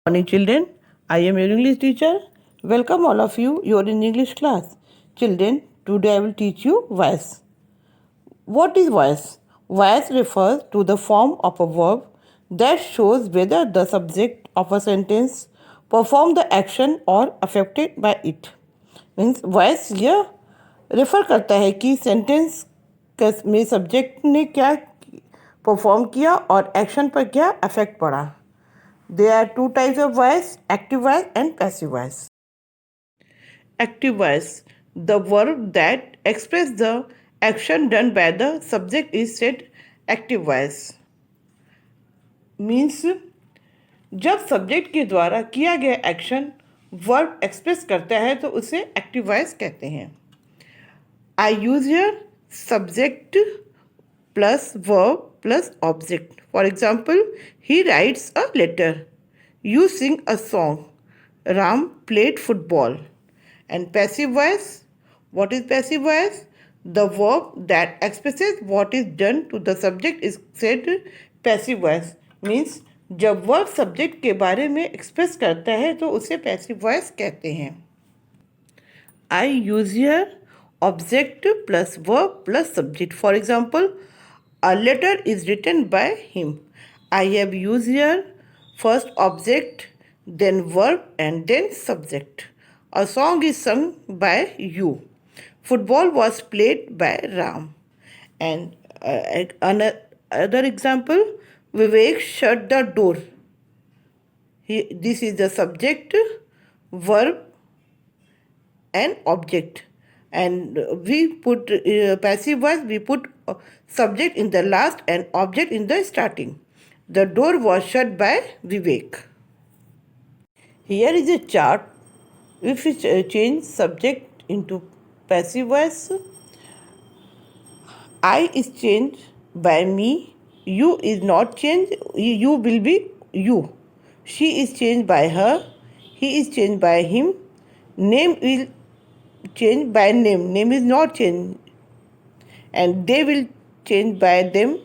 Morning children, I am your English teacher. Welcome all of you. You are in English class. Children, today I will teach you voice. What is voice? Voice refers to the form of a verb that shows whether the subject of a sentence performed the action or affected by it. Means voice यह refer करता है कि sentence में subject ने क्या perform किया और action पर क्या अफेक्ट पड़ा. There are two types of voice, active voice and passive voice. Active voice, the verb that expresses the action done by the subject is said active voice. Means जब subject के द्वारा किया गया action verb express करता है तो उसे active voice कहते हैं. I use here subject plus verb plus object. For example, he writes a letter. You sing a song. Ram played football. And passive voice, what is passive voice? The verb that expresses what is done to the subject is said passive voice. Means जब verb subject के बारे में express करता है तो उसे passive voice कहते हैं. I use here object plus verb plus subject. For example, a letter is written by him. I have use here first object, then verb and then subject. A song is sung by you. Football was played by Ram. And another example, Vivek shut the door. This is the subject, verb and object. And we put passive voice, we put subject in the last and object in the starting. The door was shut by Vivek. Here is a chart. If we change subject into passive voice, I is changed by me, you is not changed, you will be you. She is changed by her, he is changed by him, name will change by name, name is not changed, and they will change by them,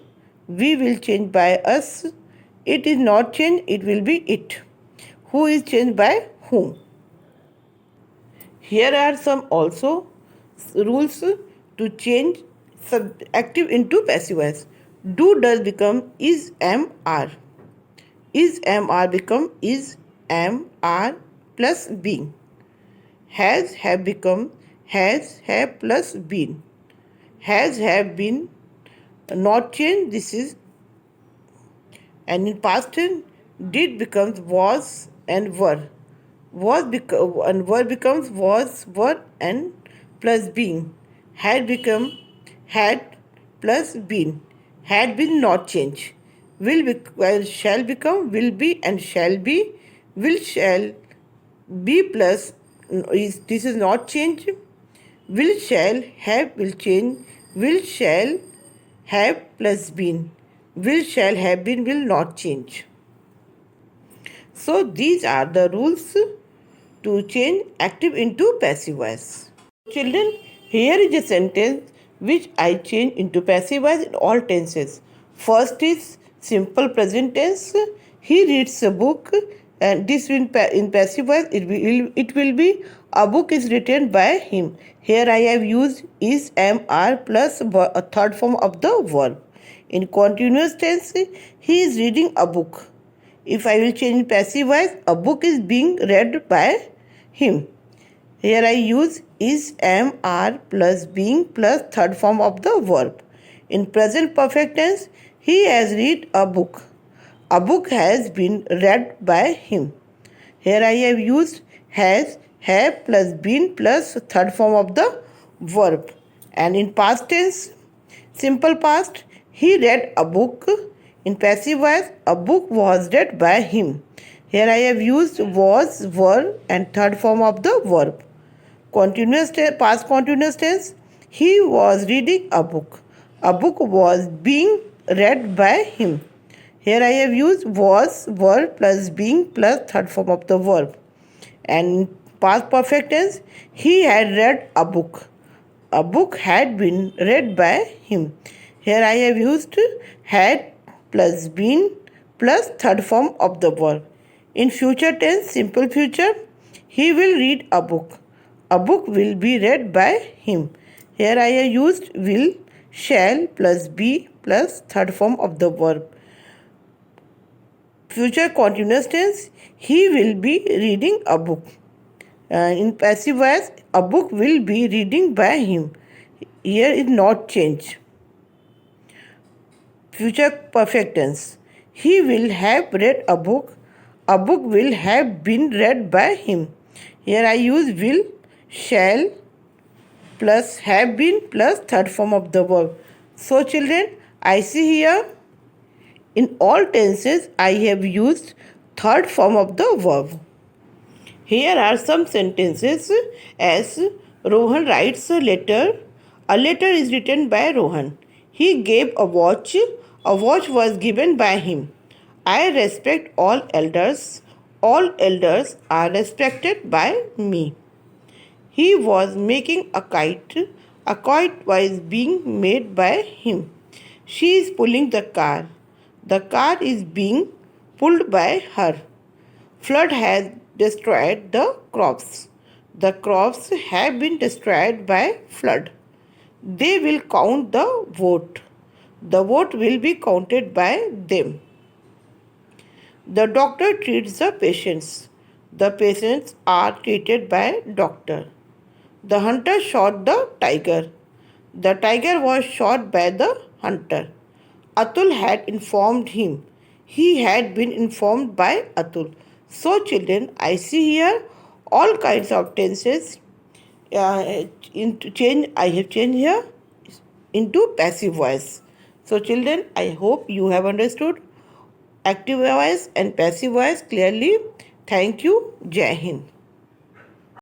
we will change by us, it is not changed, it will be it. Who is changed by whom? Here are some also rules to change active into passive voice. Do does become is am are. Is am are become is am are plus being. Has have become has have plus been. Has have been not changed. This is, and in past tense did becomes was and were. And were becomes was, were and plus being. Had become had plus been. Had been not change. Shall become will be and shall be. Will shall be plus this is not change. Will shall have will change. Will shall have plus been. Will shall have been will not change. So these are the rules to change active into passive voice. Children, here is a sentence which I change into passive voice in all tenses. First is simple present tense. He reads a book, and this in passive voice it will be a book is written by him. Here I have used is, am, are plus a third form of the verb. In continuous tense, he is reading a book. If I will change passive voice, a book is being read by him. Here I use is, am, are plus being plus third form of the verb. In present perfect tense, he has read a book. A book has been read by him. Here I have used has, have plus been plus third form of the verb. And in past tense, simple past, he read a book. In passive voice, a book was read by him. Here I have used was, were and third form of the verb. Continuous past continuous tense, he was reading a book. A book was being read by him. Here I have used was, were plus being plus third form of the verb. And in past perfect tense, he had read a book. A book had been read by him. Here I have used had plus been plus third form of the verb. In future tense, simple future, he will read a book. A book will be read by him. Here I have used will, shall plus be plus third form of the verb. Future continuous tense, he will be reading a book. In passive voice, a book will be reading by him. Here is not change. Future perfect tense, he will have read a book. A book will have been read by him. Here I use will, shall plus have been plus third form of the verb. So children, I see here in all tenses I have used third form of the verb. Here are some sentences as Rohan writes a letter. A letter is written by Rohan. He gave a watch. A watch was given by him. I respect all elders. All elders are respected by me. He was making a kite. A kite was being made by him. She is pulling the car. The car is being pulled by her. Flood has destroyed the crops. The crops have been destroyed by flood. They will count the vote. The vote will be counted by them. The doctor treats the patients. The patients are treated by doctor. The hunter shot the tiger. The tiger was shot by the hunter. Atul had informed him. He had been informed by Atul. So children, I see here all kinds of tenses into change. I have changed here into passive voice. So children, I hope you have understood active voice and passive voice clearly. Thank you. Jai Hind.